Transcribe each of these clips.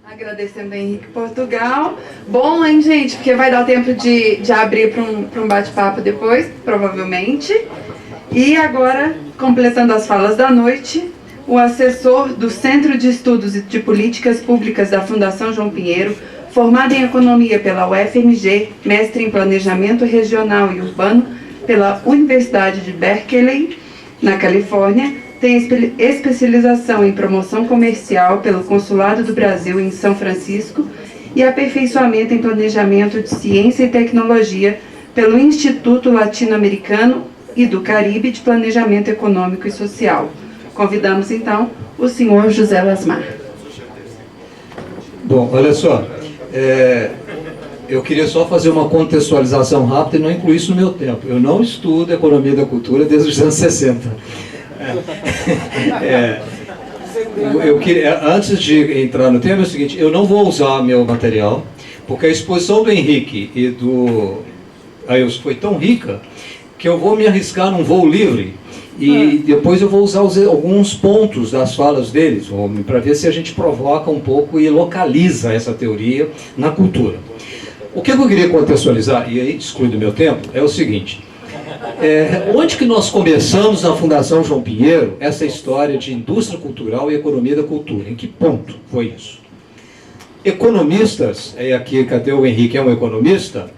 Agradecendo a Henrique Portugal. Bom, hein, gente? Porque vai dar tempo de abrir para um bate-papo depois, provavelmente. E agora, completando as falas da noite, o assessor do Centro de Estudos de Políticas Públicas da Fundação João Pinheiro, formado em Economia pela UFMG, mestre em Planejamento Regional e Urbano pela Universidade de Berkeley, na Califórnia, tem especialização em Promoção Comercial pelo Consulado do Brasil em São Francisco e aperfeiçoamento em Planejamento de Ciência e Tecnologia pelo Instituto Latino-Americano e do Caribe de Planejamento Econômico e Social. Convidamos, então, o senhor José Lasmar. Bom, olha só, eu queria só fazer uma contextualização rápida e não incluir isso no meu tempo. Eu não estudo Economia da Cultura desde os anos 60. Eu queria, antes de entrar no tema, é o seguinte: eu não vou usar meu material, porque a exposição do Henrique e do Ailson foi tão rica que eu vou me arriscar num voo livre e depois eu vou usar alguns pontos das falas deles para ver se a gente provoca um pouco e localiza essa teoria na cultura. O que eu queria contextualizar, e aí exclui do meu tempo, é o seguinte: onde que nós começamos na Fundação João Pinheiro essa história de indústria cultural e economia da cultura? Em que ponto foi isso? Economistas, aqui, cadê o Henrique, é um economista,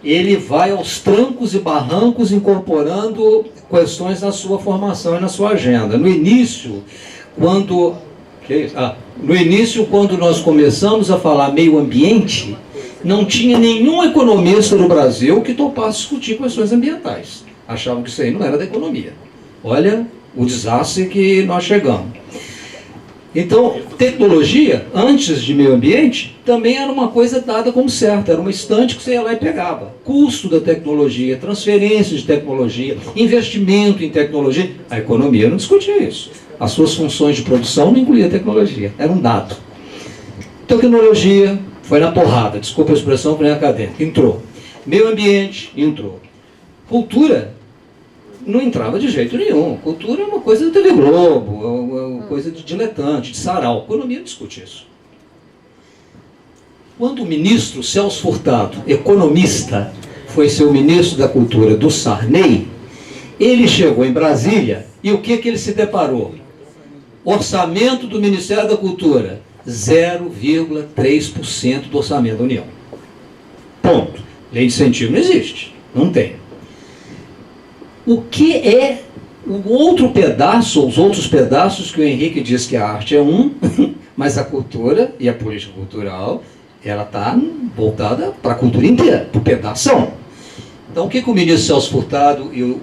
ele vai aos trancos e barrancos incorporando questões na sua formação e na sua agenda. No início, quando nós começamos a falar meio ambiente, não tinha nenhum economista no Brasil que topasse discutir questões ambientais. Achavam que isso aí não era da economia. Olha o desastre que nós chegamos. Então, tecnologia, antes de meio ambiente, também era uma coisa dada como certa, era uma estante que você ia lá e pegava. Custo da tecnologia, transferência de tecnologia, investimento em tecnologia. A economia não discutia isso. As suas funções de produção não incluía tecnologia, era um dado. Tecnologia foi na porrada, desculpa a expressão, foi na acadêmica, entrou. Meio ambiente, entrou. Cultura não entrava de jeito nenhum. Cultura é uma coisa do TV Globo, é uma coisa de diletante, de sarau. A economia não discute isso. Quando o ministro Celso Furtado, economista, foi ser o ministro da Cultura do Sarney, ele chegou em Brasília e o que ele se deparou? Orçamento do Ministério da Cultura, 0,3% do orçamento da União. Ponto. Lei de incentivo não existe, não tem. O que é o outro pedaço, os outros pedaços que o Henrique diz que a arte é mas a cultura e a política cultural, ela está voltada para a cultura inteira, para o pedação. Então, o que o ministro Celso Furtado e o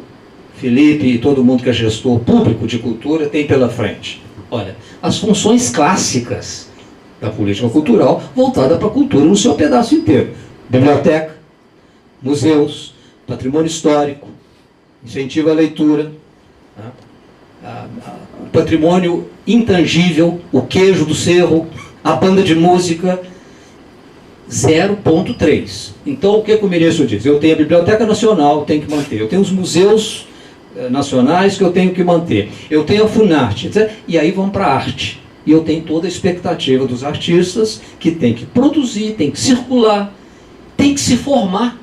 Felipe e todo mundo que é gestor público de cultura tem pela frente? Olha, as funções clássicas da política cultural voltada para a cultura no seu pedaço inteiro. Biblioteca, museus, patrimônio histórico, incentivo à leitura, o patrimônio intangível, o queijo do cerro, a banda de música, 0,3. Então, o que o ministro diz? Eu tenho a Biblioteca Nacional, tenho que manter. Eu tenho os museus nacionais que eu tenho que manter. Eu tenho a Funarte, etc. E aí vamos para a arte. E eu tenho toda a expectativa dos artistas que tem que produzir, tem que circular, tem que se formar.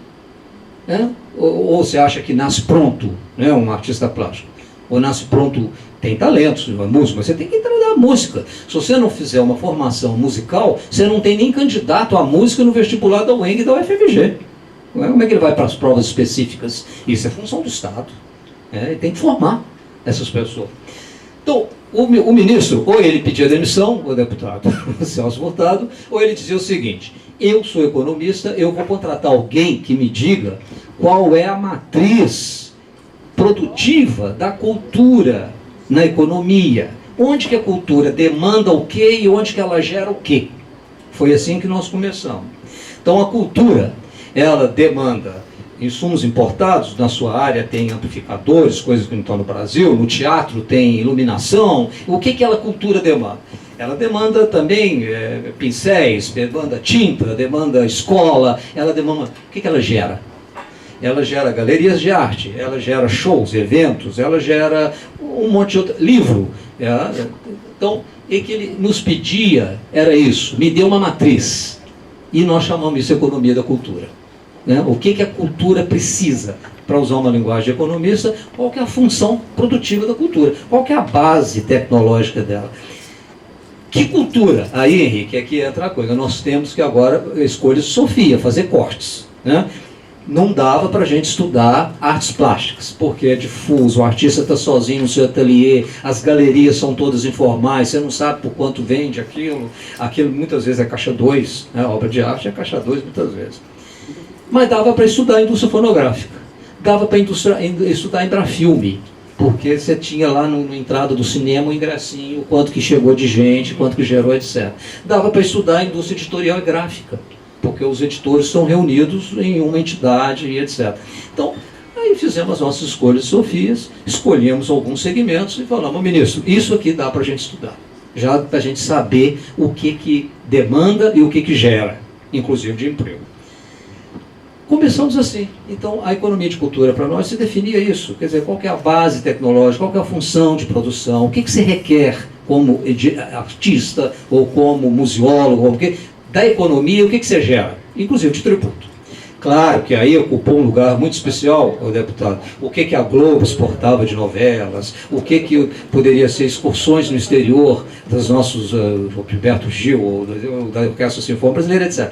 Né? Ou você acha que nasce pronto, né, um artista plástico? Ou nasce pronto, tem talentos, música, você tem que entrar na música. Se você não fizer uma formação musical, você não tem nem candidato à música no vestibular da UENG e da UFMG. Como é que ele vai para as provas específicas? Isso é função do Estado. Ele tem que formar essas pessoas. Então, o ministro, ou ele pedia demissão, o deputado Celso Furtado, ou ele dizia o seguinte: eu sou economista, eu vou contratar alguém que me diga qual é a matriz produtiva da cultura na economia. Onde que a cultura demanda o quê e onde que ela gera o quê? Foi assim que nós começamos. Então a cultura, ela demanda insumos importados, na sua área tem amplificadores, coisas que não estão no Brasil, no teatro tem iluminação. O que aquela cultura demanda? Ela demanda também pincéis, demanda tinta, demanda escola, ela demanda... O que ela gera? Ela gera galerias de arte, ela gera shows, eventos, ela gera um monte de outro... Livro. Então, o que ele nos pedia era isso, me dê uma matriz. E nós chamamos isso de economia da cultura. Né? O que a cultura precisa? Para usar uma linguagem economista, qual que é a função produtiva da cultura? Qual que é a base tecnológica dela? Que cultura? Aí, Henrique, aqui entra a coisa. Nós temos que agora escolher Sofia, fazer cortes. Né? Não dava para a gente estudar artes plásticas, porque é difuso, o artista está sozinho no seu ateliê, as galerias são todas informais, você não sabe por quanto vende aquilo muitas vezes é caixa 2, né? A obra de arte é caixa 2 muitas vezes. Mas dava para estudar a indústria fonográfica, dava para estudar Embrafilme, porque você tinha lá no entrada do cinema o ingressinho, quanto que chegou de gente, quanto que gerou, etc. Dava para estudar a indústria editorial e gráfica, porque os editores são reunidos em uma entidade e etc. Então, aí fizemos as nossas escolhas Sofias, escolhemos alguns segmentos e falamos, ministro, isso aqui dá para a gente estudar, já para a gente saber o que demanda e o que gera, inclusive de emprego. Começamos assim. Então, a economia de cultura para nós se definia isso. Quer dizer, qual que é a base tecnológica, qual que é a função de produção, o que se requer como artista ou como museólogo, da economia, o que você gera, inclusive de tributo. Claro que aí ocupou um lugar muito especial, o deputado, o que a Globo exportava de novelas, o que poderia ser excursões no exterior dos nossos, Gilberto Gil, ou da Orquestra Sinfônica Brasileira, etc.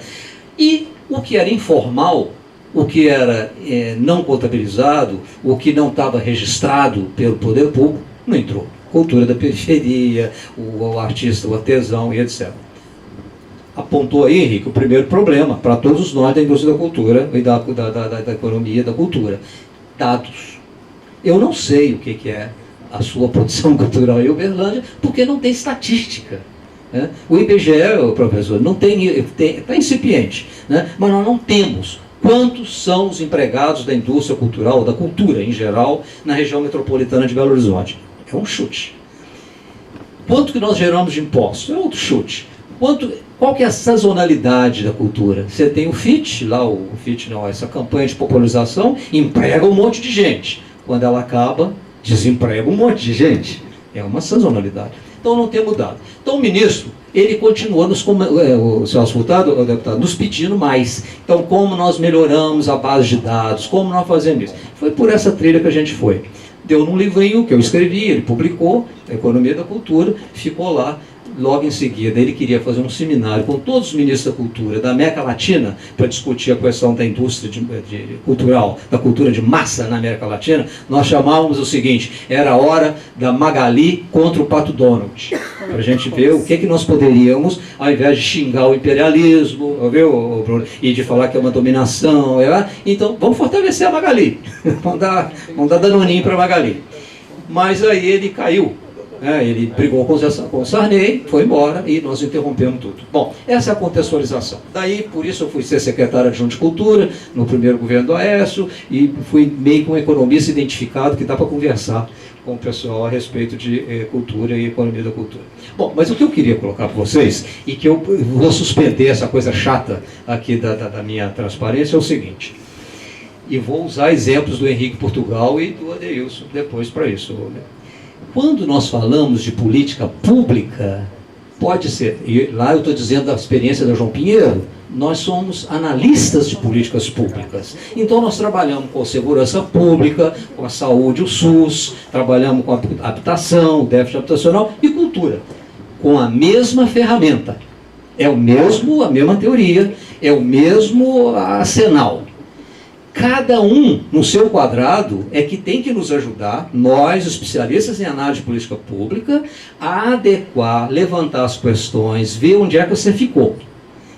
E o que era informal, o que era não contabilizado, o que não estava registrado pelo poder público, não entrou. Cultura da periferia, o artista, o artesão e etc. Apontou aí, Henrique, o primeiro problema para todos nós da indústria da cultura e da economia da cultura. Dados. Eu não sei o que é a sua produção cultural em Uberlândia, porque não tem estatística. Né? O IBGE, professor, não está incipiente, né? Mas nós não temos quantos são os empregados da indústria cultural, da cultura em geral, na região metropolitana de Belo Horizonte. É um chute. Quanto que nós geramos de impostos? É outro chute. Qual que é a sazonalidade da cultura? Você tem o FIT, essa campanha de popularização, emprega um monte de gente. Quando ela acaba, desemprega um monte de gente. É uma sazonalidade. Então não tem mudado. Então o ministro, ele continua, o senhor deputado, nos pedindo mais. Então como nós melhoramos a base de dados, como nós fazemos isso? Foi por essa trilha que a gente foi. Deu num livrinho que eu escrevi, ele publicou, a Economia da Cultura, ficou lá. Logo em seguida, ele queria fazer um seminário com todos os ministros da cultura da América Latina para discutir a questão da indústria cultural, da cultura de massa na América Latina. Nós chamávamos o seguinte, era a hora da Magali contra o Pato Donald, para a gente ver o que nós poderíamos, ao invés de xingar o imperialismo, viu, Bruno, e de falar que é uma dominação, então vamos fortalecer a Magali, vamos dar danoninho para a Magali. Mas aí ele caiu. Ele brigou com o Sarney, foi embora e nós interrompemos tudo. Bom, essa é a contextualização. Daí, por isso eu fui ser secretário adjunto de cultura no primeiro governo do Aécio e fui meio que um economista identificado que dá para conversar com o pessoal a respeito de cultura e economia da cultura. Bom, mas o que eu queria colocar para vocês, e que eu vou suspender essa coisa chata aqui da minha transparência, é o seguinte, e vou usar exemplos do Henrique Portugal e do Adeilson depois para isso. Quando nós falamos de política pública, pode ser, e lá eu estou dizendo da experiência da João Pinheiro, nós somos analistas de políticas públicas. Então nós trabalhamos com a segurança pública, com a saúde, o SUS, trabalhamos com a habitação, o déficit habitacional e cultura, com a mesma ferramenta. É a mesma teoria, é o mesmo arsenal. Cada um, no seu quadrado, é que tem que nos ajudar, nós, especialistas em análise de política pública, a adequar, levantar as questões, ver onde é que você ficou.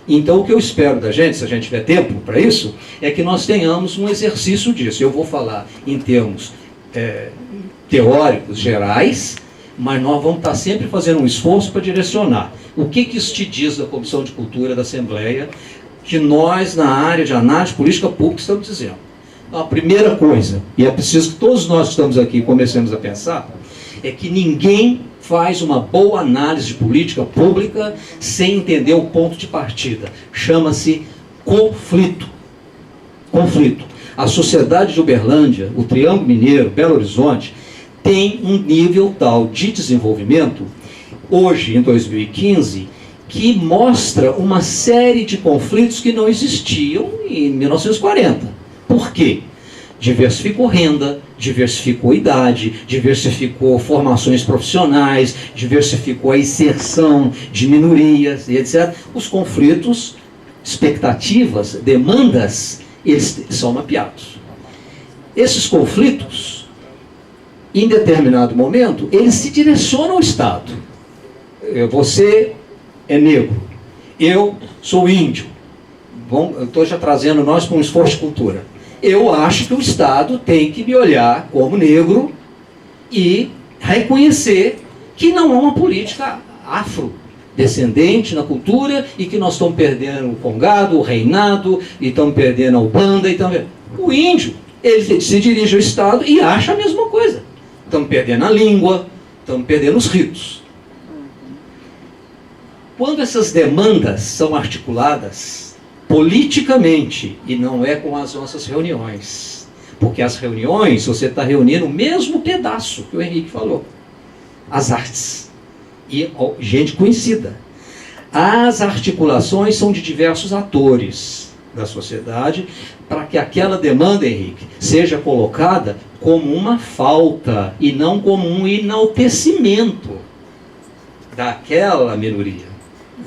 Então, o que eu espero da gente, se a gente tiver tempo para isso, é que nós tenhamos um exercício disso. Eu vou falar em termos teóricos, gerais, mas nós vamos estar sempre fazendo um esforço para direcionar. O que isso te diz da Comissão de Cultura da Assembleia, que nós, na área de análise de política pública, estamos dizendo. Então, a primeira coisa, e é preciso que todos nós que estamos aqui comecemos a pensar, é que ninguém faz uma boa análise de política pública sem entender o ponto de partida. Chama-se conflito. Conflito. A sociedade de Uberlândia, o Triângulo Mineiro, Belo Horizonte, tem um nível tal de desenvolvimento, hoje, em 2015, que mostra uma série de conflitos que não existiam em 1940. Por quê? Diversificou renda, diversificou idade, diversificou formações profissionais, diversificou a inserção de minorias e etc. Os conflitos, expectativas, demandas, eles são mapeados. Esses conflitos, em determinado momento, eles se direcionam ao Estado. Você é negro, eu sou índio. Bom, eu estou já trazendo nós para um esforço de cultura. Eu acho que o Estado tem que me olhar como negro e reconhecer que não há uma política afrodescendente na cultura e que nós estamos perdendo o congado, o reinado, e estamos perdendo a Ubanda. O índio, ele se dirige ao Estado e acha a mesma coisa. Estamos perdendo a língua, estamos perdendo os ritos. Quando essas demandas são articuladas politicamente, e não é com as nossas reuniões, porque as reuniões, você está reunindo o mesmo pedaço que o Henrique falou, as artes, e gente conhecida. As articulações são de diversos atores da sociedade, para que aquela demanda, Henrique, seja colocada como uma falta, e não como um enaltecimento daquela minoria.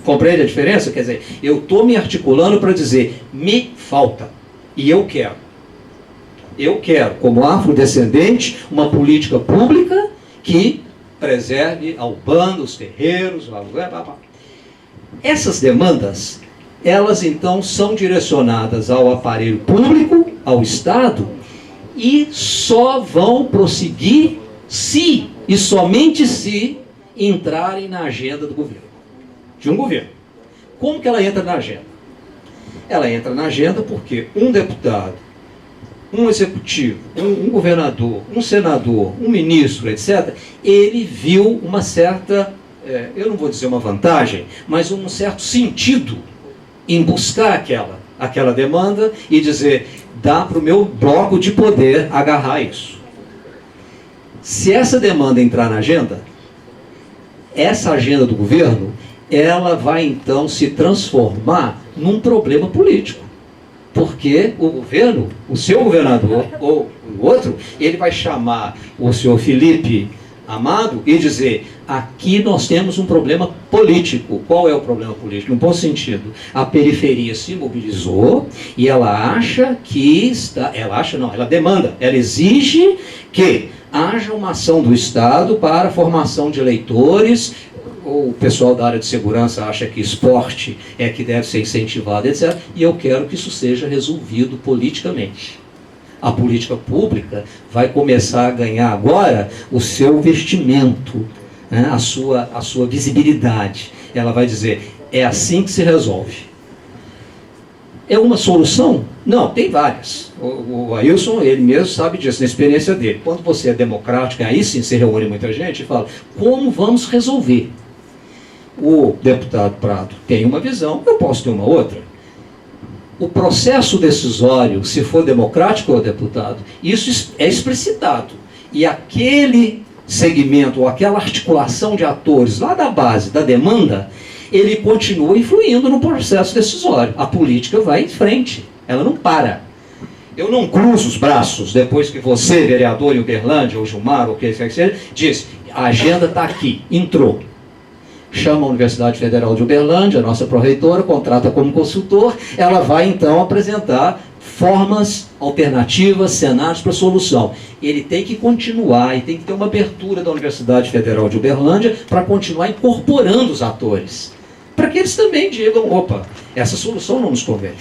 Compreende a diferença? Quer dizer, eu estou me articulando para dizer, me falta, e eu quero. Eu quero, como afrodescendente, uma política pública que preserve a Ubanda, os terreiros, essas demandas, elas então são direcionadas ao aparelho público, ao Estado, e só vão prosseguir se, e somente se, entrarem na agenda do governo. De um governo. Como que ela entra na agenda? Ela entra na agenda porque um deputado, um executivo, um governador, um senador, um ministro, etc., ele viu uma certa, eu não vou dizer uma vantagem, mas um certo sentido em buscar aquela demanda e dizer, dá para o meu bloco de poder agarrar isso. Se essa demanda entrar na agenda, essa agenda do governo, ela vai então se transformar num problema político. Porque o governo, o seu governador ou o outro, ele vai chamar o senhor Felipe Amado e dizer, aqui nós temos um problema político. Qual é o problema político? No bom sentido, a periferia se mobilizou e ela acha que está, ela demanda, ela exige que haja uma ação do Estado para a formação de eleitores. O pessoal da área de segurança acha que esporte é que deve ser incentivado, etc. E eu quero que isso seja resolvido politicamente. A política pública vai começar a ganhar agora o seu vestimento, né? a sua visibilidade. Ela vai dizer, é assim que se resolve. É uma solução? Não, tem várias. O Ailson, ele mesmo sabe disso, na experiência dele. Quando você é democrático, aí sim se reúne muita gente e fala, como vamos resolver? O deputado Prado tem uma visão, eu posso ter uma outra. O processo decisório, se for democrático, deputado, isso é explicitado. E aquele segmento, ou aquela articulação de atores lá da base, da demanda, ele continua influindo no processo decisório. A política vai em frente, ela não para. Eu não cruzo os braços depois que você, vereador em Uberlândia, ou Gilmar, ou o que quer que seja, diz, a agenda está aqui, entrou. Chama a Universidade Federal de Uberlândia, a nossa pró-reitora, contrata como consultor, ela vai então apresentar formas alternativas, cenários para solução. Ele tem que continuar, e tem que ter uma abertura da Universidade Federal de Uberlândia para continuar incorporando os atores. Para que eles também digam, opa, essa solução não nos convém.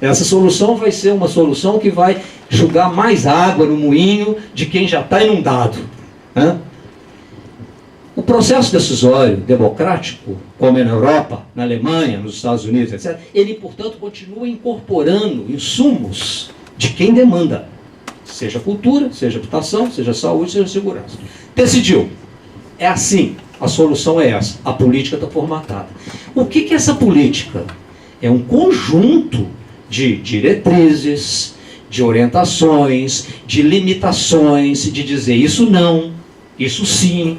Essa solução vai ser uma solução que vai jogar mais água no moinho de quem já está inundado. Né? O processo decisório democrático, como é na Europa, na Alemanha, nos Estados Unidos, etc., ele, portanto, continua incorporando insumos de quem demanda, seja cultura, seja habitação, seja saúde, seja segurança. Decidiu. É assim, a solução é essa, a política está formatada. O que é essa política? É um conjunto de diretrizes, de orientações, de limitações, de dizer isso não, isso sim,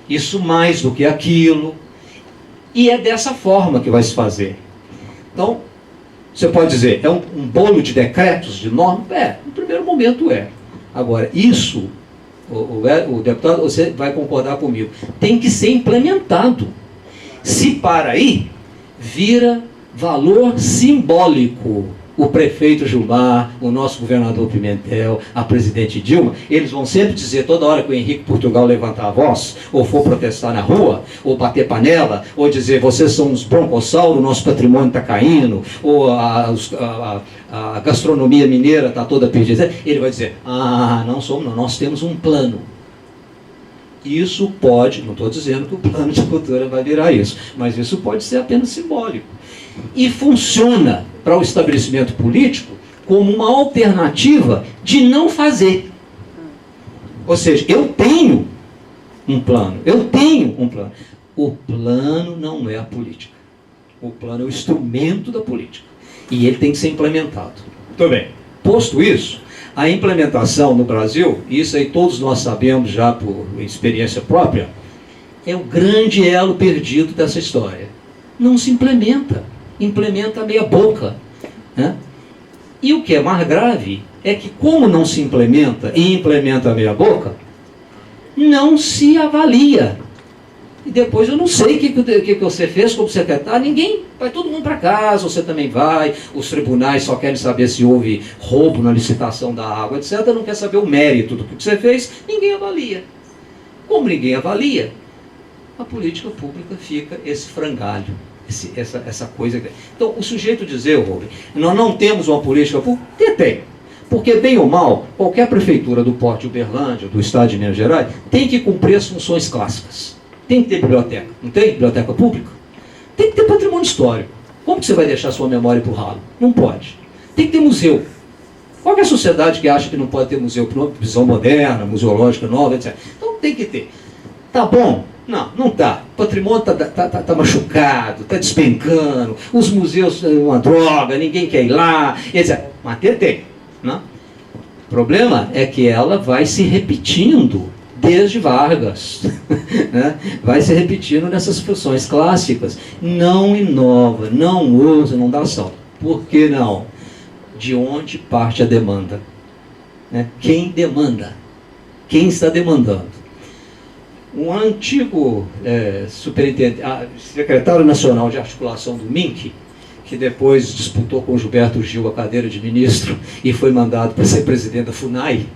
isso mais do que aquilo. E é dessa forma que vai se fazer. Então, você pode dizer, é um bolo de decretos, de normas? No primeiro momento é. Agora, isso, o deputado, você vai concordar comigo, tem que ser implementado. Se para aí, vira valor simbólico. O prefeito Gilmar, o nosso governador Pimentel, a presidente Dilma, eles vão sempre dizer, toda hora que o Henrique Portugal levantar a voz, ou for protestar na rua, ou bater panela, ou dizer, vocês são uns broncossauros, nosso patrimônio está caindo, ou a gastronomia mineira está toda perdida. Ele vai dizer, não somos, não, nós temos um plano. Isso pode, não estou dizendo que o plano de cultura vai virar isso, mas isso pode ser apenas simbólico. E funciona para o estabelecimento político como uma alternativa de não fazer. Ou seja, eu tenho um plano. O plano não é a política. O plano é o instrumento da política. E ele tem que ser implementado. Muito bem. Posto isso, a implementação no Brasil, isso aí todos nós sabemos já por experiência própria, é o grande elo perdido dessa história. Não se implementa. Implementa meia boca. Né? E o que é mais grave é que, como não se implementa e implementa meia boca, não se avalia. E depois eu não sei o que você fez como secretário, ninguém, vai todo mundo para casa, você também vai, os tribunais só querem saber se houve roubo na licitação da água, etc. Não quer saber o mérito do que você fez, ninguém avalia. Como ninguém avalia, a política pública fica esse frangalho. Essa coisa. Então, o sujeito dizer, Rubem, nós não temos uma política pública, tem. Porque, bem ou mal, qualquer prefeitura do porte de Uberlândia, do estado de Minas Gerais, tem que cumprir as funções clássicas. Tem que ter biblioteca. Não tem? Biblioteca pública? Tem que ter patrimônio histórico. Como que você vai deixar sua memória para o ralo? Não pode. Tem que ter museu. Qual é a sociedade que acha que não pode ter museu? Visão moderna, museológica nova, etc. Então, tem que ter. Tá bom? Não tá. O patrimônio tá machucado, tá despencando, os museus são uma droga, ninguém quer ir lá, etc. Mas tem. Né? O problema é que ela vai se repetindo desde Vargas. Né? Vai se repetindo nessas funções clássicas. Não inova, não usa, não dá salto. Por que não? De onde parte a demanda? Né? Quem demanda? Quem está demandando? Um antigo secretário nacional de articulação do MINC, que depois disputou com Gilberto Gil a cadeira de ministro e foi mandado para ser presidente da FUNAI,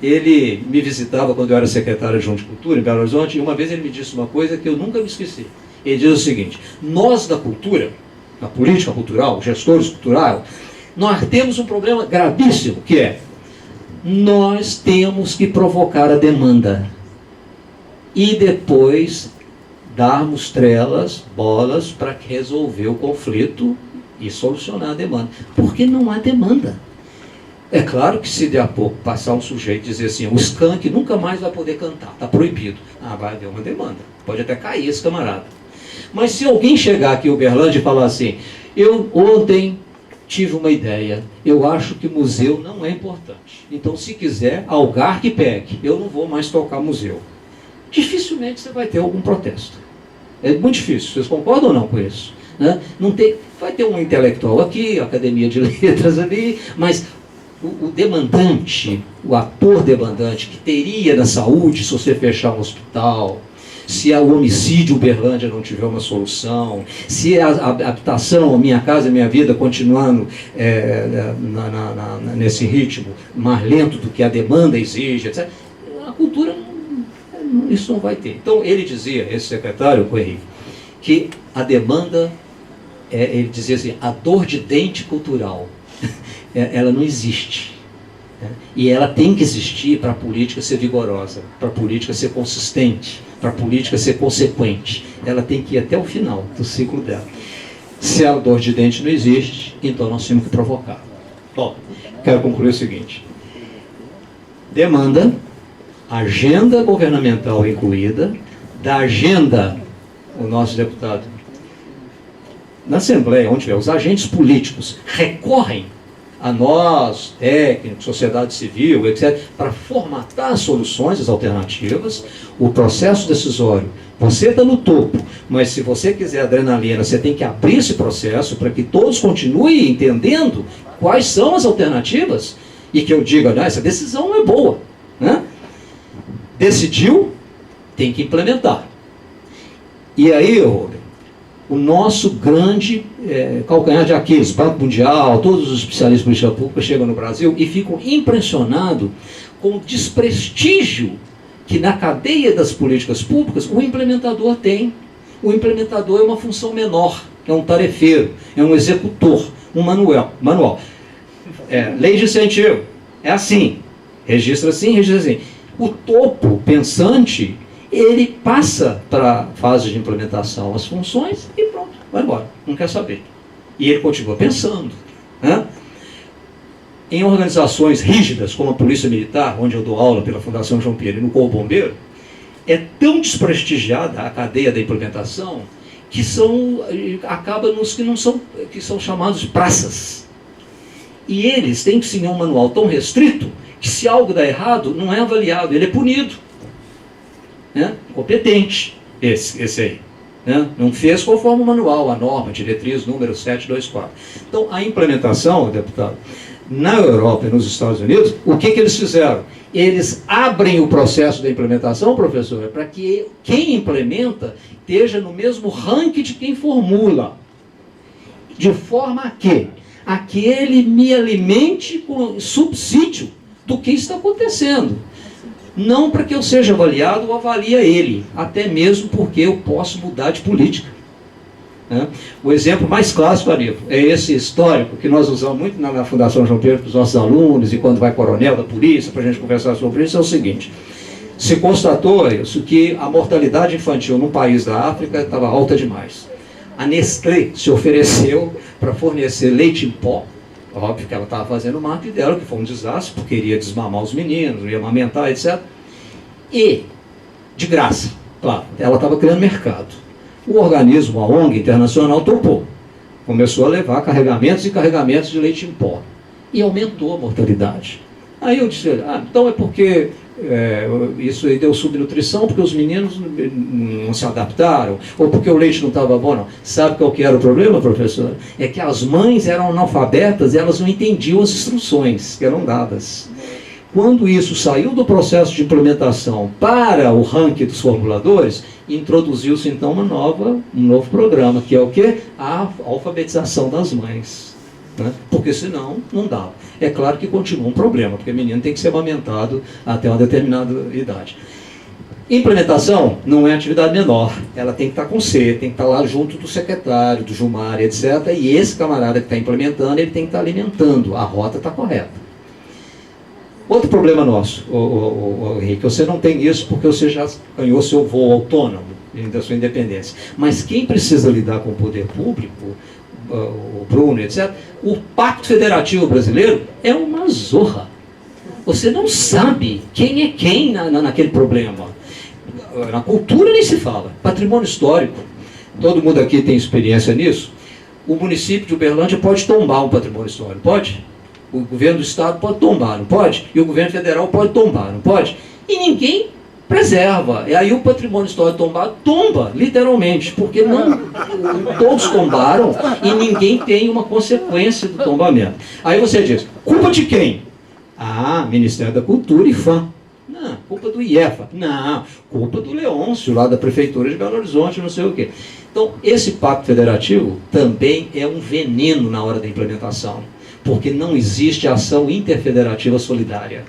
ele me visitava quando eu era secretário adjunto de Cultura em Belo Horizonte, e uma vez ele me disse uma coisa que eu nunca me esqueci. Ele diz o seguinte: nós da cultura, da política cultural, gestores culturais, nós temos um problema gravíssimo, que é, nós temos que provocar a demanda. E depois darmos trelas, bolas, para resolver o conflito e solucionar a demanda. Porque não há demanda. É claro que se der a pouco passar um sujeito e dizer assim, o skunk nunca mais vai poder cantar, está proibido. Vai haver uma demanda. Pode até cair esse camarada. Mas se alguém chegar aqui em Uberlândia e falar assim, eu ontem tive uma ideia, eu acho que museu não é importante. Então, se quiser, algar que pegue. Eu não vou mais tocar museu. Dificilmente você vai ter algum protesto. É muito difícil. Vocês concordam ou não com isso? Né? Vai ter um intelectual aqui, academia de letras ali, mas o demandante, o ator demandante que teria na saúde se você fechar um hospital, se o homicídio Uberlândia não tiver uma solução, se a habitação, a Minha Casa Minha Vida continuando nesse ritmo mais lento do que a demanda exige, etc., a cultura isso não vai ter. Então ele dizia, esse secretário, o Henrique, que a demanda, ele dizia assim, a dor de dente cultural, ela não existe. Né? E ela tem que existir para a política ser vigorosa, para a política ser consistente, para a política ser consequente. Ela tem que ir até o final do ciclo dela. Se a dor de dente não existe, então nós temos que provocar. Bom, quero concluir o seguinte. Demanda, agenda governamental incluída, da agenda, o nosso deputado, na Assembleia, onde tiver, os agentes políticos recorrem a nós, técnicos, sociedade civil, etc., para formatar soluções, as alternativas. O processo decisório, você está no topo, mas se você quiser adrenalina, você tem que abrir esse processo para que todos continuem entendendo quais são as alternativas e que eu diga, não, essa decisão não é boa, né? Decidiu, tem que implementar. E aí, Robert, o nosso grande calcanhar de Aquiles, Banco Mundial, todos os especialistas em política pública chegam no Brasil e ficam impressionados com o desprestígio que na cadeia das políticas públicas o implementador tem. O implementador é uma função menor, é um tarefeiro, é um executor, um manual. Lei de incentivo, é assim, registra assim, registra assim. O topo pensante, ele passa para a fase de implementação as funções e pronto, vai embora, não quer saber. E ele continua pensando, né? Em organizações rígidas, como a Polícia Militar, onde eu dou aula pela Fundação João Pinheiro e no Corpo Bombeiro, é tão desprestigiada a cadeia da implementação que acaba nos que são chamados de praças. E eles têm que seguir um manual tão restrito que se algo dá errado, não é avaliado, ele é punido. Né? Competente, esse aí. Né? Não fez conforme o manual, a norma, diretriz número 724. Então, a implementação, deputado, na Europa e nos Estados Unidos, o que eles fizeram? Eles abrem o processo da implementação, professor, para que quem implementa esteja no mesmo ranking de quem formula, de forma a que ele me alimente com subsídio do que está acontecendo. Não para que eu seja avaliado ou avalie ele, até mesmo porque eu posso mudar de política. Né? O exemplo mais clássico, Aníbal, é esse histórico que nós usamos muito na Fundação João Pinheiro para os nossos alunos e quando vai coronel da polícia para a gente conversar sobre isso, é o seguinte: se constatou isso, que a mortalidade infantil num país da África estava alta demais. A Nestlé se ofereceu para fornecer leite em pó. Óbvio que ela estava fazendo o marketing dela, que foi um desastre, porque iria desmamar os meninos, ia amamentar, etc. E, de graça, claro, ela estava criando mercado. O organismo, a ONG internacional, topou. Começou a levar carregamentos e carregamentos de leite em pó. E aumentou a mortalidade. Aí eu disse, então é porque isso aí deu subnutrição, porque os meninos não se adaptaram, ou porque o leite não estava bom, não. Sabe qual que era o problema, professor? É que as mães eram analfabetas e elas não entendiam as instruções que eram dadas. Quando isso saiu do processo de implementação para o ranking dos formuladores, introduziu-se então um novo programa, que é o quê? A alfabetização das mães. Né? Porque senão não dá. É claro que continua um problema, porque o menino tem que ser amamentado até uma determinada idade. Implementação não é atividade menor, ela tem que estar com C, tem que estar lá junto do secretário, do Gilmar, etc. E esse camarada que está implementando, ele tem que estar alimentando, a rota está correta. Outro problema nosso, Henrique, você não tem isso porque você já ganhou seu voo autônomo da sua independência. Mas quem precisa lidar com o poder público, o Bruno, etc., o Pacto Federativo Brasileiro é uma zorra. Você não sabe quem é quem naquele problema. Na cultura nem se fala. Patrimônio histórico, todo mundo aqui tem experiência nisso. O município de Uberlândia pode tombar um patrimônio histórico, pode? O governo do estado pode tombar, não pode? E o governo federal pode tombar, não pode? E ninguém preserva. E aí o patrimônio histórico tombado tomba, literalmente, porque todos tombaram e ninguém tem uma consequência do tombamento. Aí você diz, culpa de quem? Ministério da Cultura e FAM. Não, culpa do IEFA. Não, culpa do Leôncio, lá da Prefeitura de Belo Horizonte, não sei o quê. Então, esse pacto federativo também é um veneno na hora da implementação, porque não existe ação interfederativa solidária.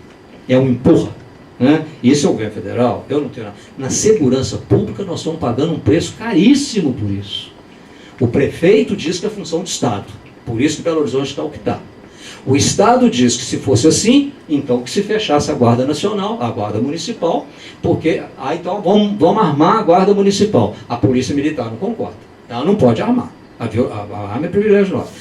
É um empurra. Né? Isso é o governo federal, eu não tenho nada. Na segurança pública nós estamos pagando um preço caríssimo por isso. O prefeito diz que é função do Estado, por isso que Belo Horizonte está o que está. O Estado diz que se fosse assim, então que se fechasse a Guarda Nacional, a Guarda Municipal, porque, então vamos armar a Guarda Municipal. A Polícia Militar não concorda, ela não pode armar, a arma é privilégio nosso.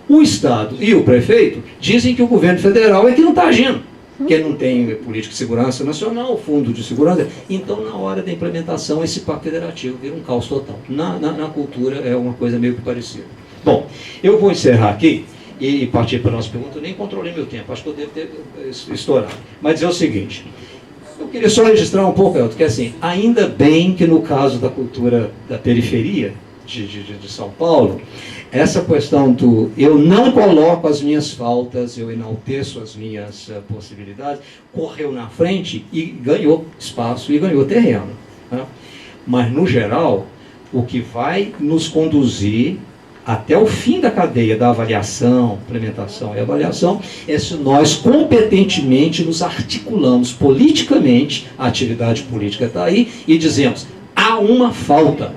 O Estado e o prefeito dizem que o governo federal é que não está agindo, que não tem política de segurança nacional, fundo de segurança. Então, na hora da implementação, esse pacto federativo vira um caos total. Na cultura é uma coisa meio que parecida. Bom, eu vou encerrar aqui e partir para a nossa pergunta, eu nem controlei meu tempo, acho que eu devo ter estourado. Mas dizer o seguinte, eu queria só registrar um pouco, Elton, que assim, ainda bem que no caso da cultura da periferia de São Paulo, essa questão do eu não coloco as minhas faltas, eu enalteço as minhas possibilidades, correu na frente e ganhou espaço e ganhou terreno. Né? Mas, no geral, o que vai nos conduzir até o fim da cadeia da avaliação, implementação e avaliação, é se nós competentemente nos articulamos politicamente, a atividade política está aí, e dizemos, há uma falta,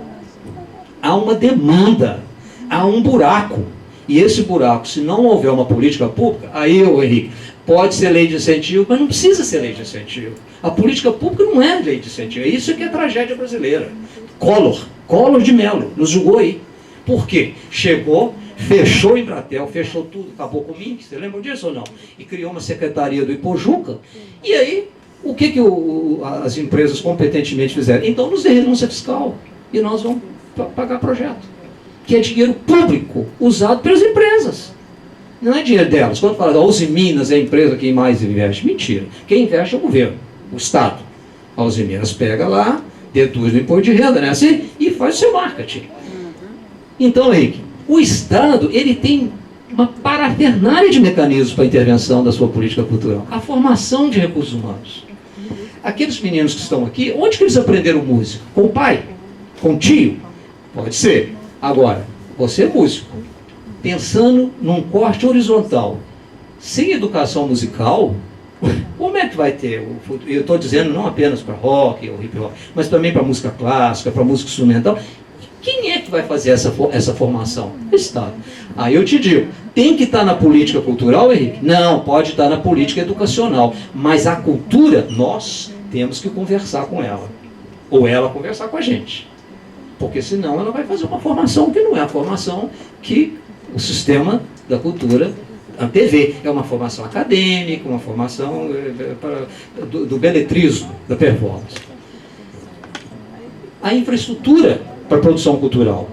há uma demanda, há um buraco, e esse buraco, se não houver uma política pública, aí, Henrique, pode ser lei de incentivo, mas não precisa ser lei de incentivo. A política pública não é lei de incentivo, é isso que é a tragédia brasileira. Collor de Mello, nos julgou aí. Por quê? Chegou, fechou o Embratel, fechou tudo, acabou com o MINC, você lembra disso ou não? E criou uma secretaria do Ipojuca. E aí, o que as empresas competentemente fizeram? Então nos dê renúncia fiscal e nós vamos pagar projeto. Que é dinheiro público, usado pelas empresas. Não é dinheiro delas. Quando fala, a Uzi Minas é a empresa que mais investe. Mentira. Quem investe é o governo, o Estado. A Uzi Minas pega lá, deduz no imposto de renda, né? Assim, e faz o seu marketing. Então, Henrique, o Estado, ele tem uma parafernália de mecanismos para a intervenção da sua política cultural. A formação de recursos humanos. Aqueles meninos que estão aqui, onde que eles aprenderam música? Com o pai? Com o tio? Pode ser. Agora, você é músico. Pensando num corte horizontal, sem educação musical, como é que vai ter? Eu estou dizendo não apenas para rock ou hip hop, mas também para música clássica, para música instrumental. Quem é que vai fazer essa formação? O Estado. Aí eu te digo, tem que estar na política cultural, Henrique? Não, pode estar na política educacional. Mas a cultura, nós temos que conversar com ela. Ou ela conversar com a gente. Porque senão ela vai fazer uma formação que não é a formação que o sistema da cultura antevê. É uma formação acadêmica, uma formação do beletrismo, da performance. A infraestrutura para a produção cultural.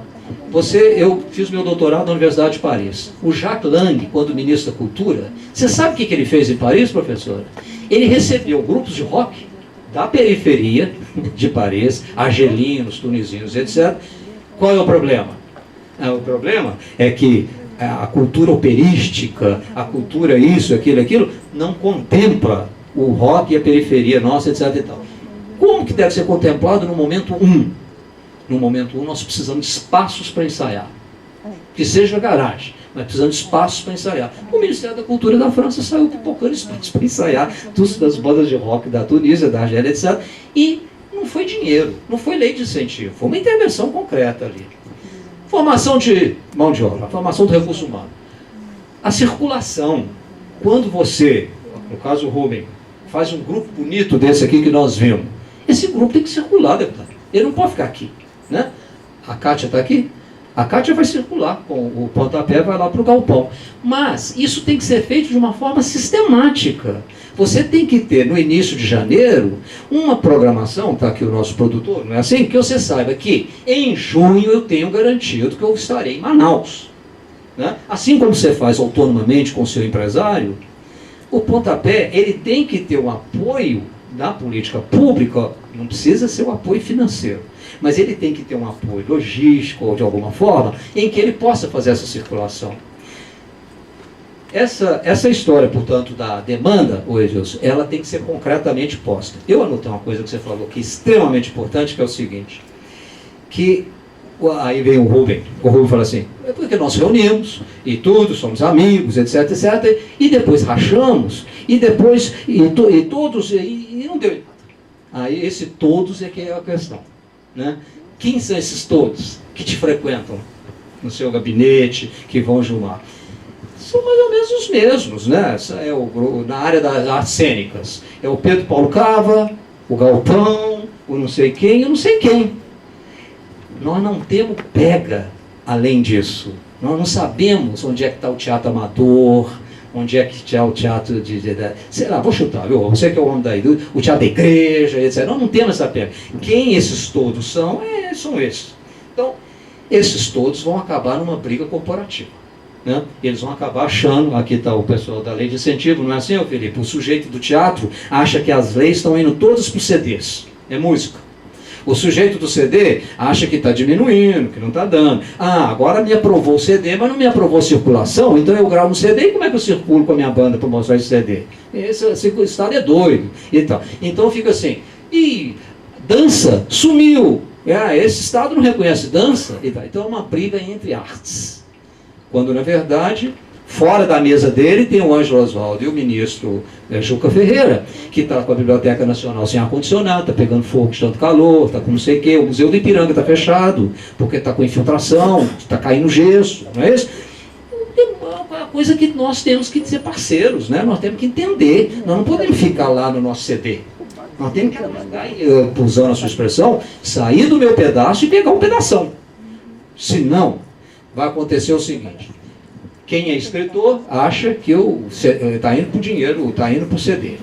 Eu fiz meu doutorado na Universidade de Paris. O Jacques Lang, quando ministro da Cultura, você sabe o que ele fez em Paris, professora? Ele recebeu grupos de rock da periferia de Paris, argelinos, tunisinos, etc. Qual é o problema? O problema é que a cultura operística, a cultura isso, aquilo, não contempla o rock e a periferia nossa, etc. E tal. Como que deve ser contemplado no momento 1? No momento 1, nós precisamos de espaços para ensaiar. Que seja garagem, mas precisamos de espaços para ensaiar. O Ministério da Cultura da França saiu pipocando espaços para ensaiar das bandas de rock da Tunísia, da Argélia, etc. E não foi dinheiro, não foi lei de incentivo, foi uma intervenção concreta ali. Formação de mão de obra, formação do recurso humano. A circulação, quando você, no caso o Rubem, faz um grupo bonito desse aqui que nós vimos, esse grupo tem que circular, deputado. Ele não pode ficar aqui. Né? A Kátia está aqui? A Kátia vai circular, com o pontapé vai lá para o galpão. Mas isso tem que ser feito de uma forma sistemática. Você tem que ter, no início de janeiro, uma programação, está aqui o nosso produtor, não é assim? Que você saiba que em junho eu tenho garantido que eu estarei em Manaus. Né? Assim como você faz autonomamente com o seu empresário, o pontapé ele tem que ter um apoio da política pública, não precisa ser um apoio financeiro, mas ele tem que ter um apoio logístico ou de alguma forma em que ele possa fazer essa circulação. Essa história, portanto, da demanda, Edilson, ela tem que ser concretamente posta. Eu anotei uma coisa que você falou que é extremamente importante, que é o seguinte, que aí vem o Rubem fala assim, é porque nós reunimos e tudo, somos amigos, etc, etc, e depois rachamos, e depois, todos, e não deu. Aí esse todos é que é a questão. Né? Quem são esses todos que te frequentam no seu gabinete, que vão julgar? São mais ou menos os mesmos, né? Na área das artes cênicas. É o Pedro Paulo Cava, o Galpão, o não sei quem, eu não sei quem. Nós não temos pega além disso. Nós não sabemos onde é que está o teatro amador, onde é que está o teatro sei lá, vou chutar, viu? Você que é o homem daí, o teatro da igreja, etc. Nós não temos essa pega. Quem esses todos são? São esses. Então, esses todos vão acabar numa briga corporativa. né? Eles vão acabar achando, aqui está o pessoal da lei de incentivo, não é assim, Felipe? O sujeito do teatro acha que as leis estão indo todas para os CDs, é música. O sujeito do CD acha que está diminuindo, que não está dando. Ah, agora me aprovou o CD, mas não me aprovou a circulação, então eu gravo um CD e como é que eu circulo com a minha banda para mostrar esse CD? Esse estado é doido. Então fica assim, e dança sumiu. Esse estado não reconhece dança. Então é uma briga entre artes. Quando na verdade, fora da mesa dele tem o Ângelo Oswaldo e o ministro Juca Ferreira, que está com a Biblioteca Nacional sem ar-condicionado, está pegando fogo de tanto calor, está com não sei o quê, o Museu do Ipiranga está fechado, porque está com infiltração, está caindo gesso, não é isso? É uma coisa que nós temos que ser parceiros, né? Nós temos que entender, nós não podemos ficar lá no nosso CD. Nós temos que, usando a sua expressão, sair do meu pedaço e pegar um pedação. Senão, vai acontecer o seguinte: quem é escritor acha que está indo para o dinheiro, está indo para o CD.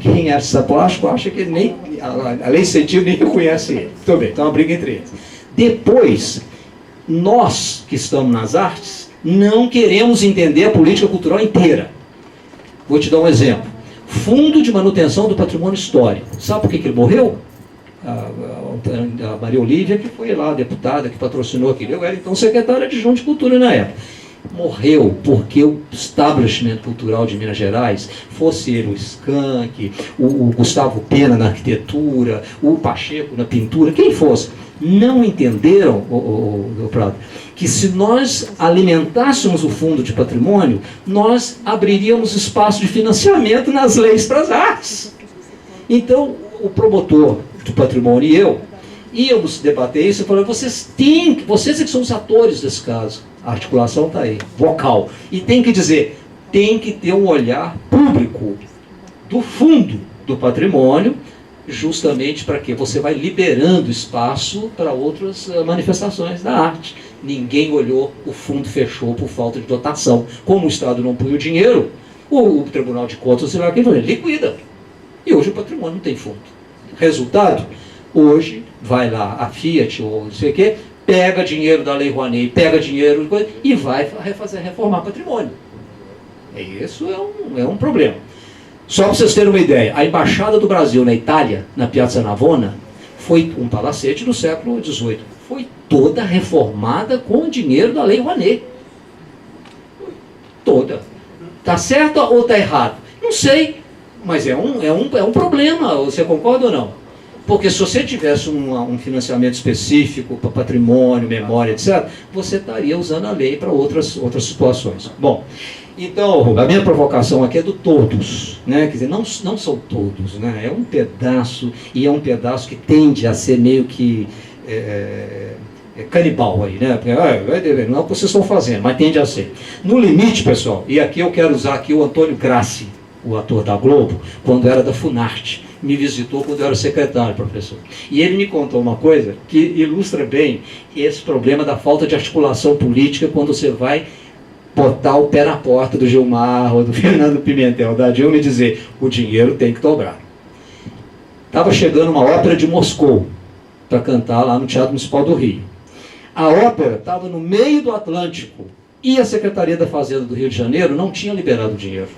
Quem é artista plástico acha que nem a lei de incentivo nem reconhece ele. Muito bem, então é uma briga entre eles. Depois, nós que estamos nas artes, não queremos entender a política cultural inteira. Vou te dar um exemplo. Fundo de Manutenção do Patrimônio Histórico. Sabe por que ele morreu? A Maria Olívia, que foi lá, a deputada, que patrocinou aquilo. Eu era então secretário adjunto de Cultura na época. Morreu porque o establishment cultural de Minas Gerais, fosse ele o Skank, o Gustavo Pena na arquitetura, o Pacheco na pintura, quem fosse, não entenderam, o Prado, que se nós alimentássemos o fundo de patrimônio, nós abriríamos espaço de financiamento nas leis para as artes. Então, o promotor do patrimônio e eu íamos debater isso e falar, vocês é que são os atores desse caso. A articulação está aí, vocal. E tem que dizer, tem que ter um olhar público do fundo do patrimônio, justamente para que você vai liberando espaço para outras manifestações da arte. Ninguém olhou, o fundo fechou por falta de dotação. Como o Estado não põe o dinheiro, o Tribunal de Contas, sei lá, quem falou, liquida. E hoje o patrimônio não tem fundo. Resultado, hoje vai lá a Fiat ou não sei o quê, pega dinheiro da Lei Rouanet, pega dinheiro e vai reformar patrimônio. Isso é um problema. Só para vocês terem uma ideia, a Embaixada do Brasil na Itália, na Piazza Navona, foi um palacete do século XVIII. Foi toda reformada com o dinheiro da Lei Rouanet. Toda. Está certo ou está errado? Não sei, mas é um problema. Você concorda ou não? Porque se você tivesse um financiamento específico para patrimônio, memória, etc., você estaria usando a lei para outras situações. Bom, então, a minha provocação aqui é do todos, né? Quer dizer, não são todos, né? É um pedaço, e é um pedaço que tende a ser meio que canibal aí, né? Não é o que vocês estão fazendo, mas tende a ser. No limite, pessoal, e aqui eu quero usar aqui o Antônio Grassi, o ator da Globo, quando era da Funarte. Me visitou quando eu era secretário, professor. E ele me contou uma coisa que ilustra bem esse problema da falta de articulação política quando você vai botar o pé na porta do Gilmar ou do Fernando Pimentel, da Dilma, e dizer, o dinheiro tem que dobrar. Estava chegando uma ópera de Moscou para cantar lá no Teatro Municipal do Rio. A ópera estava no meio do Atlântico e a Secretaria da Fazenda do Rio de Janeiro não tinha liberado o dinheiro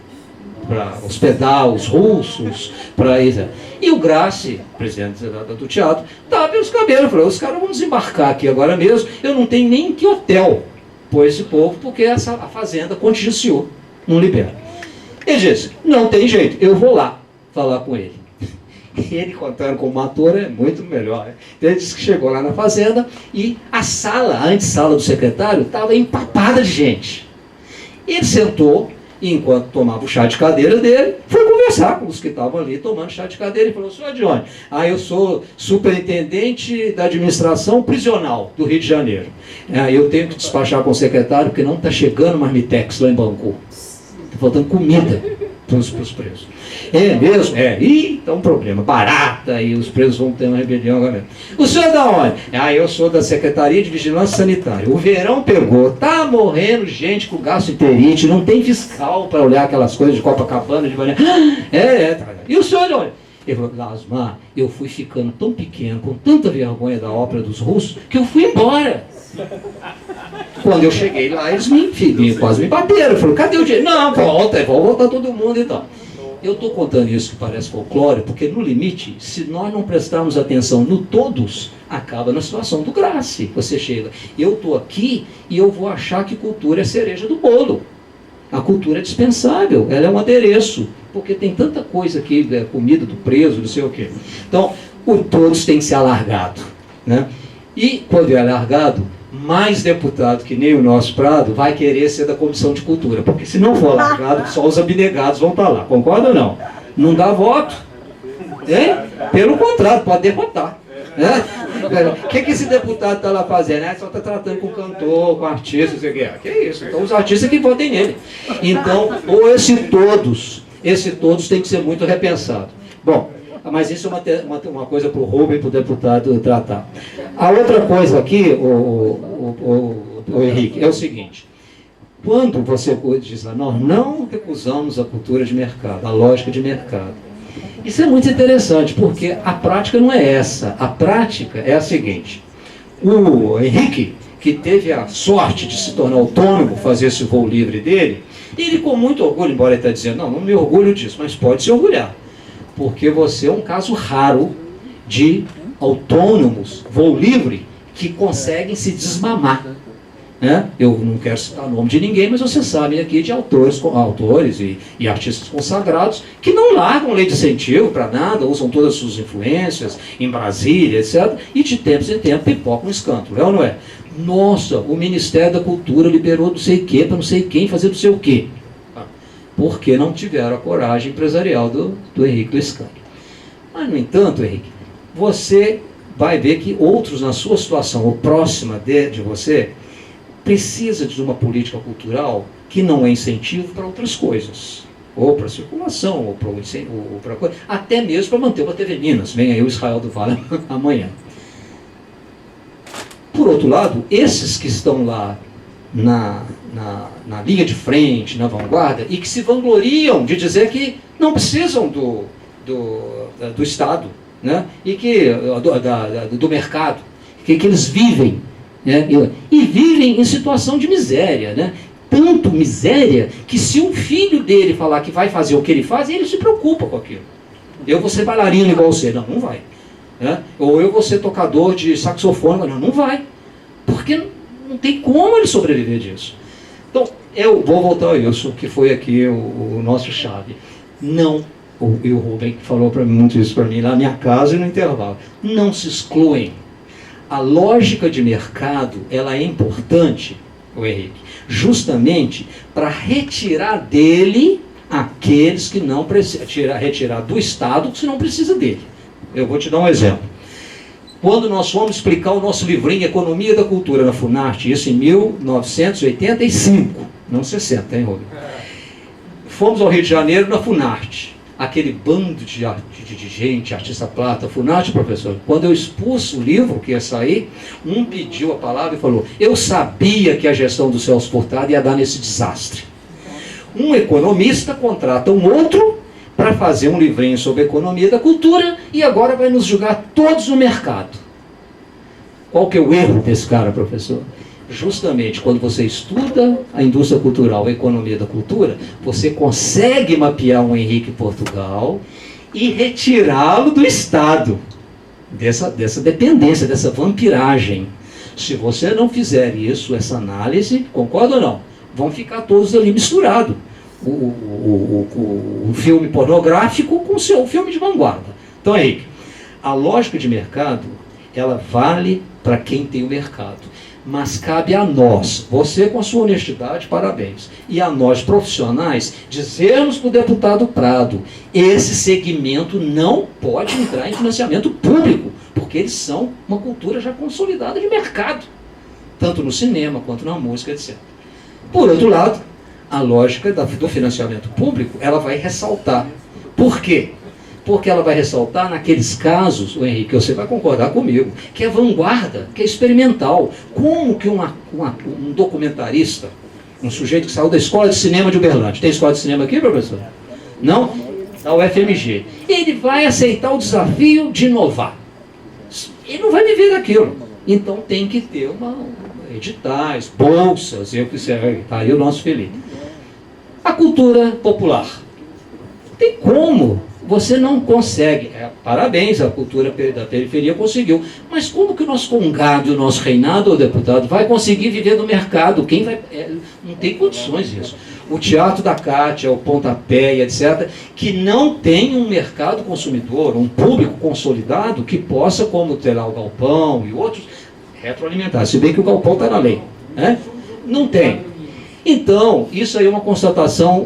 para hospedar os russos, para isso. E o Grassi, presidente do teatro, estava pelos cabelos, falou, os caras vão desembarcar aqui agora mesmo, eu não tenho nem que hotel pôr esse povo, porque a fazenda contingenciou, não libera. Ele disse, não tem jeito, eu vou lá falar com ele. Ele, contando como ator, é muito melhor. Então, ele disse que chegou lá na fazenda e a antessala do secretário, estava empapada de gente. Ele sentou, e enquanto tomava o chá de cadeira dele, foi conversar com os que estavam ali tomando chá de cadeira e falou, senhor de onde? Eu sou superintendente da administração prisional do Rio de Janeiro. Eu tenho que despachar com o secretário porque não está chegando marmitex lá em Bangu. Está faltando comida para os presos. É mesmo? Ih, tá um problema. Barata, e os presos vão ter uma rebelião agora mesmo. O senhor é da onde? Eu sou da Secretaria de Vigilância Sanitária. O verão pegou, tá morrendo gente com gastroenterite, não tem fiscal para olhar aquelas coisas de Copacabana, de Banana. Tá. E o senhor é de onde? Ele falou, Lasmar, eu fui ficando tão pequeno, com tanta vergonha da ópera dos russos, que eu fui embora. Quando eu cheguei lá, eles quase me bateram. Falaram, cadê o dinheiro? Não, volta, vão voltar todo mundo e tal. Eu estou contando isso que parece folclore, porque no limite, se nós não prestarmos atenção no todos, acaba na situação do Gracie. Você chega, eu estou aqui e eu vou achar que cultura é cereja do bolo. A cultura é dispensável, ela é um adereço, porque tem tanta coisa aqui, comida do preso, não sei o quê. Então, o todos tem que ser alargado, né? E quando é alargado, mais deputado que nem o nosso Prado vai querer ser da Comissão de Cultura, porque se não for alargado, só os abnegados vão estar lá, concorda ou não? Não dá voto, pelo contrário, pode derrotar. O que esse deputado está lá fazendo? Só está tratando com cantor, com artista, não sei o que. Que é isso? Então os artistas que votem nele. Então, ou esse todos tem que ser muito repensado. Bom, mas isso é uma coisa para o Rubem, para o deputado tratar. A outra coisa aqui, o Henrique, é o seguinte. Quando você diz lá, nós não recusamos a cultura de mercado, a lógica de mercado. Isso é muito interessante, porque a prática não é essa. A prática é a seguinte. O Henrique, que teve a sorte de se tornar autônomo, fazer esse voo livre dele, ele com muito orgulho, embora ele está dizendo, não me orgulho disso, mas pode se orgulhar. Porque você é um caso raro de autônomos, voo livre, que conseguem se desmamar. Eu não quero citar o nome de ninguém, mas vocês sabem aqui de autores e artistas consagrados que não largam lei de incentivo para nada, usam todas as suas influências em Brasília, etc. E de tempos em tempos pipocam um escândalo, é ou não é? Nossa, o Ministério da Cultura liberou não sei o quê para não sei quem fazer não sei o quê. Porque não tiveram a coragem empresarial do Henrique Luscani. Mas, no entanto, Henrique, você vai ver que outros na sua situação, ou próxima de você, precisa de uma política cultural que não é incentivo para outras coisas. Ou para circulação, ou para coisa, até mesmo para manter uma TV Minas. Vem aí o Israel do Vale amanhã. Por outro lado, esses que estão lá na linha de frente, na vanguarda, e que se vangloriam de dizer que não precisam do Estado, né? E que do mercado, que eles vivem, né? E vivem em situação de miséria, né? Tanto miséria que se um filho dele falar que vai fazer o que ele faz, ele se preocupa com aquilo. Eu vou ser bailarino igual você. Não vai. Né? Ou eu vou ser tocador de saxofone. Não vai. Porque não tem como ele sobreviver disso. Então, eu vou voltar a isso, que foi aqui o nosso chave. Não, e o Rubem falou muito isso para mim lá na minha casa e no intervalo. Não se excluem. A lógica de mercado, ela é importante, o Henrique, justamente para retirar dele aqueles que não precisam, retirar do Estado que não precisa dele. Eu vou te dar um exemplo. Quando nós fomos explicar o nosso livrinho Economia da Cultura na Funarte, isso em 1985, não 60, hein, Rubem? Fomos ao Rio de Janeiro na Funarte. Aquele bando de gente, artista plata, Funarte, professor. Quando eu expus o livro que ia sair, um pediu a palavra e falou: eu sabia que a gestão do Celso Furtado ia dar nesse desastre. Um economista contrata um outro para fazer um livrinho sobre economia da cultura e agora vai nos julgar todos no mercado. Qual que é o erro desse cara, professor? Justamente quando você estuda a indústria cultural, a economia da cultura, você consegue mapear um Henrique Portugal e retirá-lo do Estado, dessa dependência, dessa vampiragem. Se você não fizer isso, essa análise, concorda ou não? Vão ficar todos ali misturados. O filme pornográfico com o seu filme de vanguarda. Então, Henrique, a lógica de mercado, ela vale para quem tem o mercado. Mas cabe a nós, você com a sua honestidade, parabéns, e a nós profissionais, dizermos para o deputado Prado, esse segmento não pode entrar em financiamento público, porque eles são uma cultura já consolidada de mercado, tanto no cinema quanto na música, etc. Por outro lado, a lógica do financiamento público, ela vai ressaltar. Por quê? Porque ela vai ressaltar naqueles casos, o Henrique, você vai concordar comigo, que é vanguarda, que é experimental. Como que um documentarista, um sujeito que saiu da Escola de Cinema de Uberlândia, tem escola de cinema aqui, professor? Não? Da UFMG. Ele vai aceitar o desafio de inovar. Ele não vai viver daquilo. Então tem que ter editais, bolsas, está aí o nosso Felipe. A cultura popular. Tem como? Você não consegue. Parabéns, a cultura da periferia conseguiu. Mas como que o nosso congado e o nosso reinado, deputado, vai conseguir viver no mercado? Quem vai? Não tem condições disso. O Teatro da Cátia, o Pontapé, etc., que não tem um mercado consumidor, um público consolidado que possa, como ter lá o Galpão e outros, retroalimentar. Se bem que o Galpão está na lei. Né? Não tem. Então, isso aí é uma constatação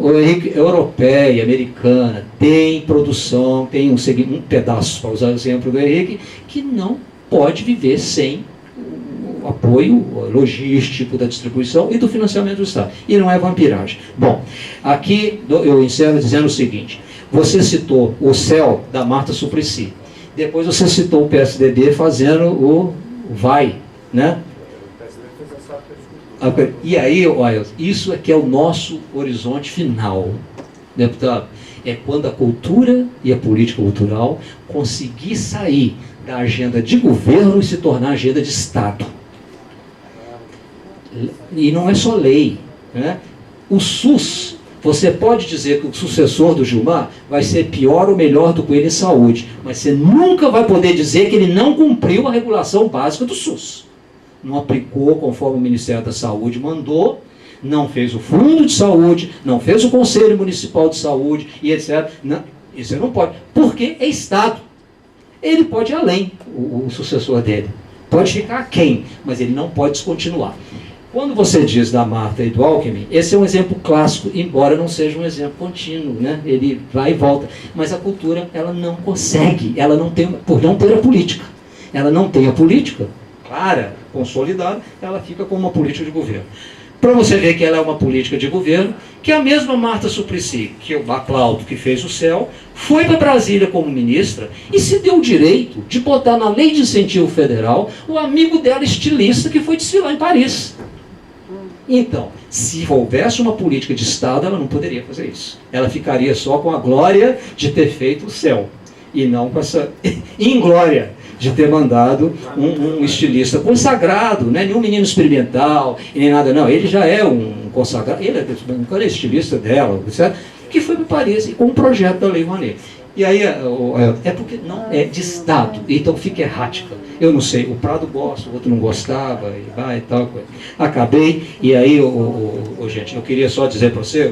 europeia, americana. Tem produção, tem um pedaço, para usar o exemplo do Henrique, que não pode viver sem o apoio logístico da distribuição e do financiamento do Estado. E não é vampiragem. Bom, aqui eu encerro dizendo o seguinte. Você citou o CEL da Marta Suplicy. Depois você citou o PSDB fazendo o VAI, né? E aí, olha, isso é que é o nosso horizonte final, deputado. É quando a cultura e a política cultural conseguir sair da agenda de governo e se tornar agenda de Estado. E não é só lei, né? O SUS, você pode dizer que o sucessor do Gilmar vai ser pior ou melhor do que ele em saúde, mas você nunca vai poder dizer que ele não cumpriu a regulação básica do SUS. Não aplicou conforme o Ministério da Saúde mandou, não fez o Fundo de Saúde, não fez o Conselho Municipal de Saúde e etc. Não, isso não pode, porque é Estado. Ele pode ir além, o sucessor dele. Pode ficar aquém, mas ele não pode descontinuar. Quando você diz da Marta e do Alckmin, esse é um exemplo clássico, embora não seja um exemplo contínuo, né? Ele vai e volta. Mas a cultura, ela não consegue, ela não tem, por não ter a política. Ela não tem a política clara, consolidada, ela fica com uma política de governo. Para você ver que ela é uma política de governo, que a mesma Marta Suplicy, que o Baclaudo, que fez o CEL, foi para Brasília como ministra e se deu o direito de botar na lei de incentivo federal o amigo dela estilista que foi desfilar em Paris. Então, se houvesse uma política de Estado, ela não poderia fazer isso. Ela ficaria só com a glória de ter feito o CEL e não com essa inglória de ter mandado um estilista consagrado, não é nenhum menino experimental, e nem nada, não. Ele já é um consagrado, ele é estilista dela, certo? Que foi para Paris e com um projeto da Lei Rouanet. E aí, é porque não é de Estado, então fica errática. Eu não sei, o Prado gosta, o outro não gostava, e vai e tal. Acabei, e aí, gente, eu queria só dizer para você,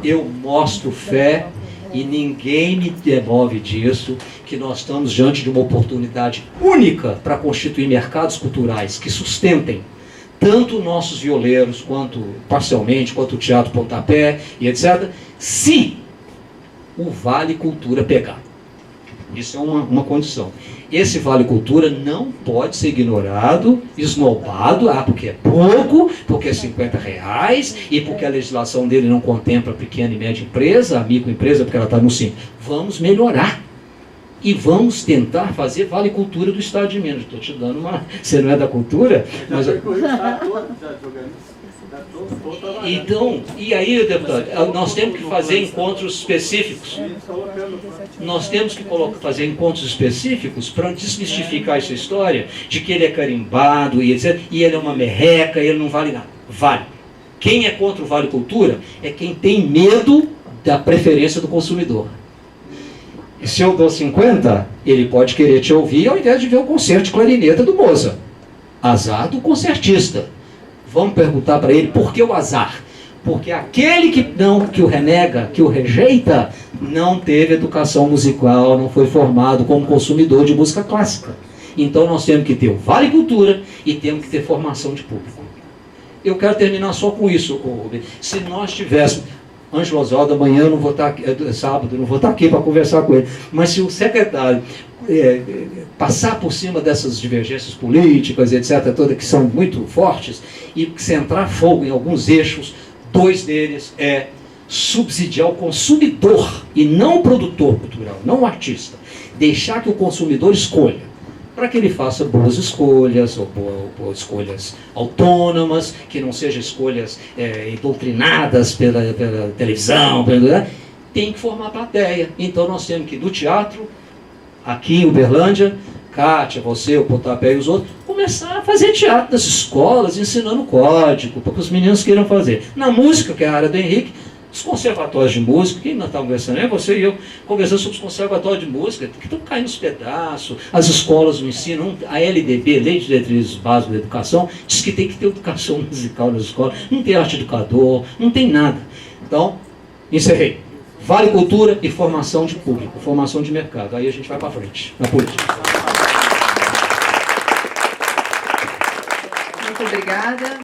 eu mostro fé e ninguém me demove disso, que nós estamos diante de uma oportunidade única para constituir mercados culturais que sustentem tanto nossos violeiros, quanto parcialmente, quanto o Teatro Pontapé e etc., se o Vale Cultura pegar. Isso é uma condição. Esse Vale Cultura não pode ser ignorado, esnobado, porque é pouco, porque é R$50, e porque a legislação dele não contempla a pequena e média empresa, a microempresa, porque ela está no sim. Vamos melhorar. E vamos tentar fazer Vale Cultura do Estado de Minas. Estou te dando uma... Você não é da cultura? Mas... Então, e aí, deputado, nós temos que fazer encontros específicos. Nós temos que fazer encontros específicos para desmistificar essa história de que ele é carimbado e etc. E ele é uma merreca, ele não vale nada. Vale. Quem é contra o Vale Cultura é quem tem medo da preferência do consumidor. E se eu dou 50, ele pode querer te ouvir ao invés de ver o concerto de clarineta do Mozart. Azar do concertista. Vamos perguntar para ele por que o azar? Porque aquele que o renega, que o rejeita, não teve educação musical, não foi formado como consumidor de música clássica. Então nós temos que ter o Vale Cultura e temos que ter formação de público. Eu quero terminar só com isso, Rubem. Se nós tivéssemos... Ângelo Oswaldo, amanhã eu não vou estar aqui, sábado, eu não vou estar aqui para conversar com ele. Mas se o secretário passar por cima dessas divergências políticas, etc., todas que são muito fortes, e centrar fogo em alguns eixos, 2 deles é subsidiar o consumidor e não o produtor cultural, não o artista. Deixar que o consumidor escolha, para que ele faça boas escolhas, ou escolhas autônomas, que não sejam escolhas doutrinadas pela televisão, tem que formar plateia. Então nós temos que, do teatro, aqui em Uberlândia, Cátia, você, o Pontapé e os outros, começar a fazer teatro nas escolas, ensinando código, para que os meninos queiram fazer. Na música, que é a área do Henrique, os conservatórios de música, quem nós estávamos conversando, você e eu, conversando sobre os conservatórios de música, que estão caindo nos pedaços, as escolas no ensino, a LDB, Lei de Diretrizes Básicas da Educação, diz que tem que ter educação musical nas escolas, não tem arte educador, não tem nada. Então, encerrei. Vale cultura e formação de público, formação de mercado. Aí a gente vai para frente, na política. Muito obrigada.